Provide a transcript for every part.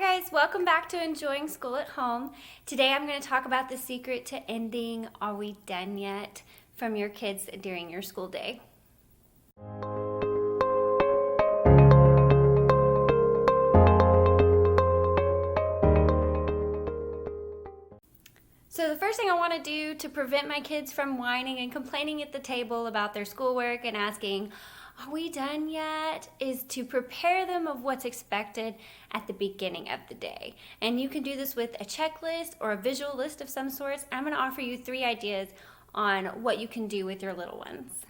guys, welcome back to Enjoying School at Home. Today I'm going to talk about the secret to ending "Are we done yet?" from your kids during your school day. So the first thing I want to do to prevent my kids from whining and complaining at the table about their schoolwork and asking, "Are we done yet?" is to prepare them of what's expected at the beginning of the day. And you can do this with a checklist or a visual list of some sorts. I'm going to offer you 3 ideas on what you can do with your little ones.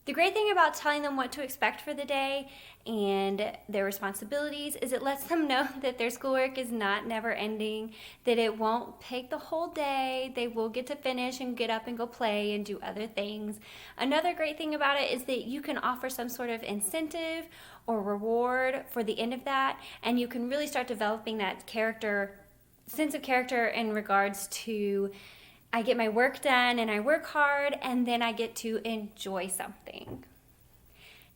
The great thing about telling them what to expect for the day and their responsibilities is it lets them know that their schoolwork is not never ending, that it won't take the whole day. They will get to finish and get up and go play and do other things. Another great thing about it is that you can offer some sort of incentive or reward for the end of that, and you can really start developing that sense of character in regards to, I get my work done and I work hard and then I get to enjoy something.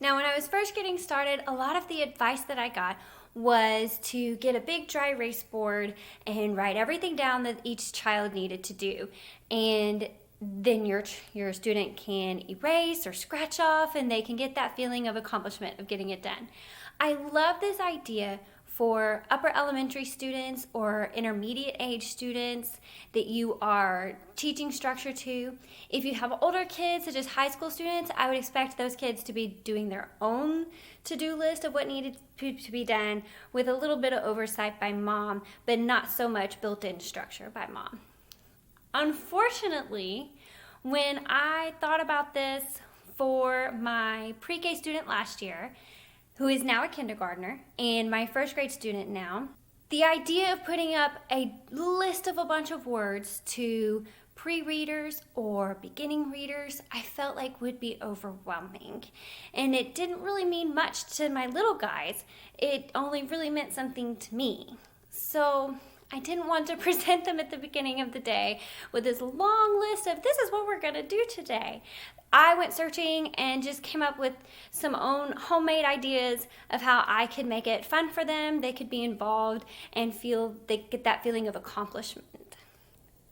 Now, when I was first getting started, a lot of the advice that I got was to get a big dry erase board and write everything down that each child needed to do. And then your student can erase or scratch off and they can get that feeling of accomplishment of getting it done. I love this idea for upper elementary students or intermediate age students that you are teaching structure to. If you have older kids, such as high school students, I would expect those kids to be doing their own to-do list of what needed to be done with a little bit of oversight by mom, but not so much built-in structure by mom. Unfortunately, when I thought about this for my pre-K student last year, who is now a kindergartner, and my first grade student now, the idea of putting up a list of a bunch of words to pre-readers or beginning readers, I felt like would be overwhelming. And it didn't really mean much to my little guys. It only really meant something to me. So I didn't want to present them at the beginning of the day with this long list of this is what we're going to do today. I went searching and just came up with some own homemade ideas of how I could make it fun for them. They could be involved and they get that feeling of accomplishment.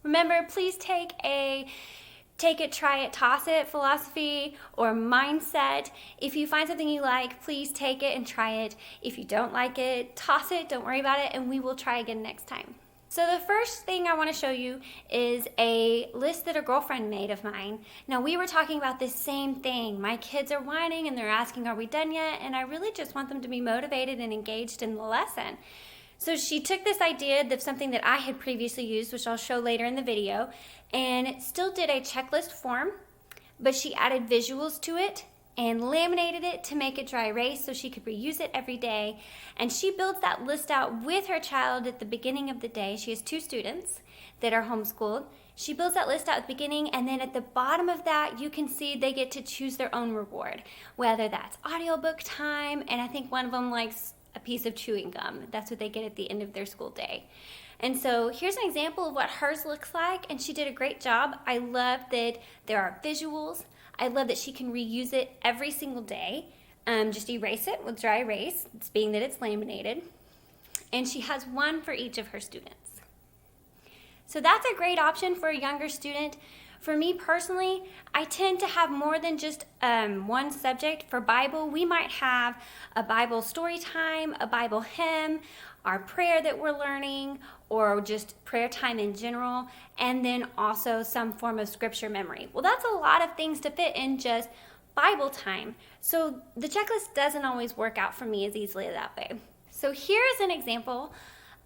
Remember, please take it, try it, toss it philosophy or mindset. If you find something you like, please take it and try it. If you don't like it, toss it, don't worry about it, and we will try again next time. So the first thing I want to show you is a list that a girlfriend made of mine. Now, we were talking about this same thing. My kids are whining and they're asking, "Are we done yet?" And I really just want them to be motivated and engaged in the lesson. So she took this idea of something that I had previously used, which I'll show later in the video, and still did a checklist form, but she added visuals to it and laminated it to make it dry erase so she could reuse it every day. And she builds that list out with her child at the beginning of the day. She has 2 students that are homeschooled. She builds that list out at the beginning, and then at the bottom of that, you can see they get to choose their own reward, whether that's audiobook time, and I think one of them likes a piece of chewing gum. That's what they get at the end of their school day. And so here's an example of what hers looks like, and she did a great job. I love that there are visuals. I love that she can reuse it every single day. Just erase it with dry erase, being that it's laminated. And she has one for each of her students. So that's a great option for a younger student. For me personally, I tend to have more than just one subject. For Bible, we might have a Bible story time, a Bible hymn, our prayer that we're learning, or just prayer time in general, and then also some form of scripture memory. Well, that's a lot of things to fit in just Bible time. So the checklist doesn't always work out for me as easily that way. So here's an example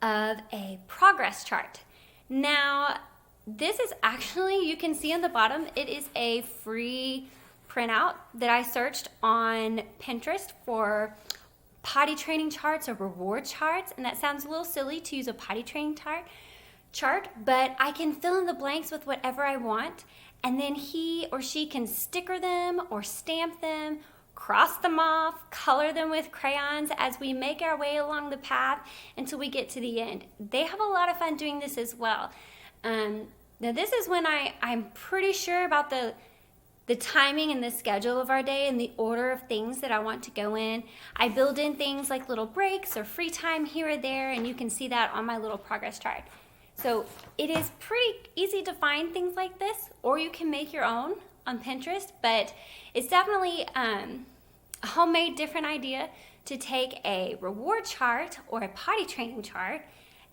of a progress chart. Now, this is actually, you can see on the bottom, it is a free printout that I searched on Pinterest for potty training charts or reward charts. And that sounds a little silly to use a potty training chart, but I can fill in the blanks with whatever I want. And then he or she can sticker them or stamp them, cross them off, color them with crayons as we make our way along the path until we get to the end. They have a lot of fun doing this as well. Now this is when I'm pretty sure about the timing and the schedule of our day and the order of things that I want to go in. I build in things like little breaks or free time here or there, and you can see that on my little progress chart. So it is pretty easy to find things like this, or you can make your own on Pinterest, but it's definitely a homemade different idea to take a reward chart or a potty training chart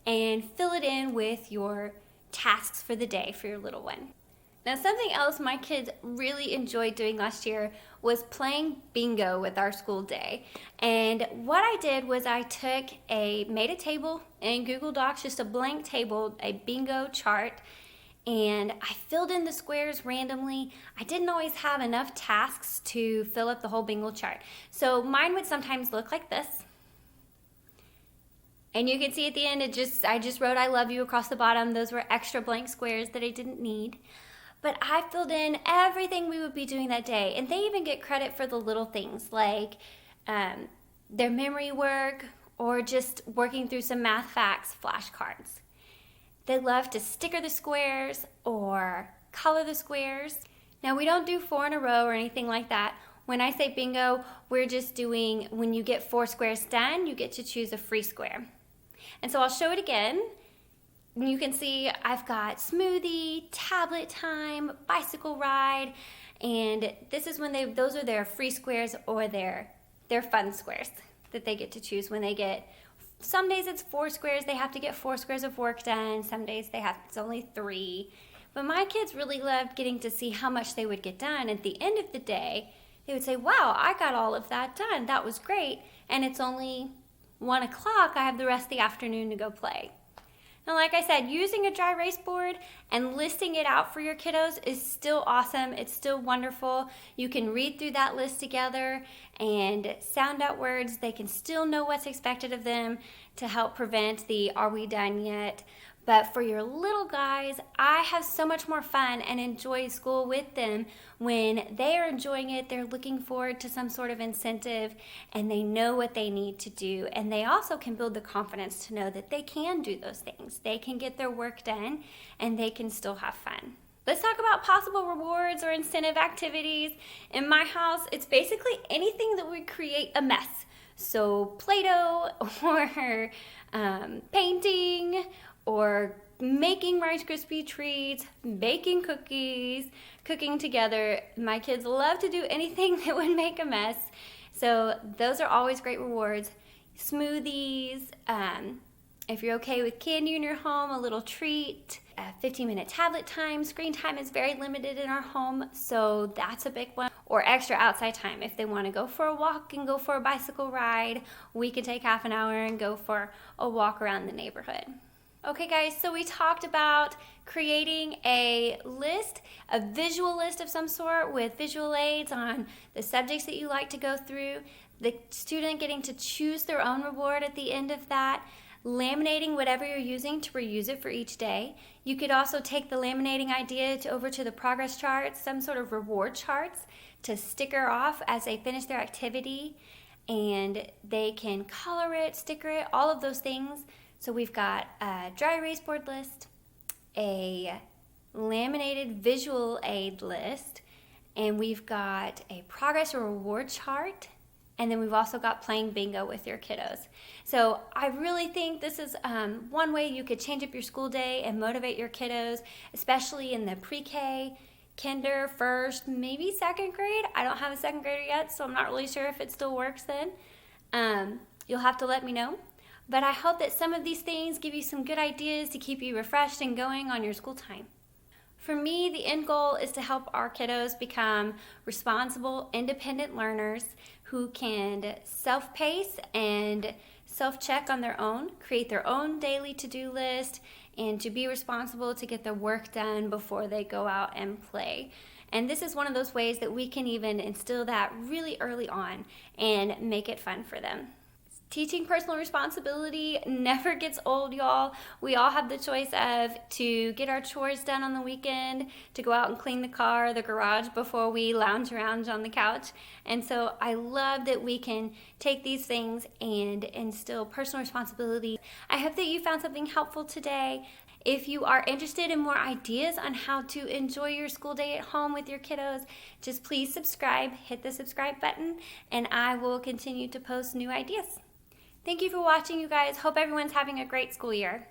and fill it in with your tasks for the day for your little one. Now, something else my kids really enjoyed doing last year was playing bingo with our school day. And what I did was I made a table in Google Docs, just a blank table, a bingo chart, and I filled in the squares randomly. I didn't always have enough tasks to fill up the whole bingo chart. So mine would sometimes look like this. And you can see at the end, I just wrote I love you across the bottom. Those were extra blank squares that I didn't need. But I filled in everything we would be doing that day. And they even get credit for the little things like their memory work or just working through some math facts flashcards. They love to sticker the squares or color the squares. Now, we don't do 4 in a row or anything like that. When I say bingo, we're just doing, when you get 4 squares done, you get to choose a free square. And so I'll show it again. You can see I've got smoothie, tablet time, bicycle ride, and this is when those are their free squares or their fun squares that they get to choose when they get. Some days it's 4 squares, they have to get 4 squares of work done. Some days it's only 3. But my kids really loved getting to see how much they would get done. At the end of the day, they would say, wow, I got all of that done. That was great. And it's only 1 o'clock. I have the rest of the afternoon to go play. Now, like I said, using a dry erase board and listing it out for your kiddos is still awesome. It's still wonderful. You can read through that list together and sound out words. They can still know what's expected of them to help prevent the "are we done yet?" But for your little guys, I have so much more fun and enjoy school with them when they are enjoying it. They're looking forward to some sort of incentive and they know what they need to do. And they also can build the confidence to know that they can do those things. They can get their work done and they can still have fun. Let's talk about possible rewards or incentive activities. In my house, it's basically anything that would create a mess. So Play-Doh or painting, or making Rice Krispie treats, baking cookies, cooking together. My kids love to do anything that would make a mess. So those are always great rewards. Smoothies, if you're okay with candy in your home, a little treat. 15-minute tablet time. Screen time is very limited in our home, so that's a big one. Or extra outside time. If they want to go for a walk and go for a bicycle ride, we can take half an hour and go for a walk around the neighborhood. Okay guys, so we talked about creating a list, a visual list of some sort with visual aids on the subjects that you like to go through, the student getting to choose their own reward at the end of that, laminating whatever you're using to reuse it for each day. You could also take the laminating idea over to the progress charts, some sort of reward charts to sticker off as they finish their activity, and they can color it, sticker it, all of those things. So we've got a dry erase board list, a laminated visual aid list, and we've got a progress or reward chart, and then we've also got playing bingo with your kiddos. So I really think this is one way you could change up your school day and motivate your kiddos, especially in the pre-K, kinder, first, maybe second grade. I don't have a second grader yet, so I'm not really sure if it still works then. You'll have to let me know. But I hope that some of these things give you some good ideas to keep you refreshed and going on your school time. For me, the end goal is to help our kiddos become responsible, independent learners who can self-pace and self-check on their own, create their own daily to-do list, and to be responsible to get their work done before they go out and play. And this is one of those ways that we can even instill that really early on and make it fun for them. Teaching personal responsibility never gets old, y'all. We all have the choice of to get our chores done on the weekend, to go out and clean the car, or the garage before we lounge around on the couch. And so I love that we can take these things and instill personal responsibility. I hope that you found something helpful today. If you are interested in more ideas on how to enjoy your school day at home with your kiddos, just please subscribe, hit the subscribe button, and I will continue to post new ideas. Thank you for watching, you guys. Hope everyone's having a great school year.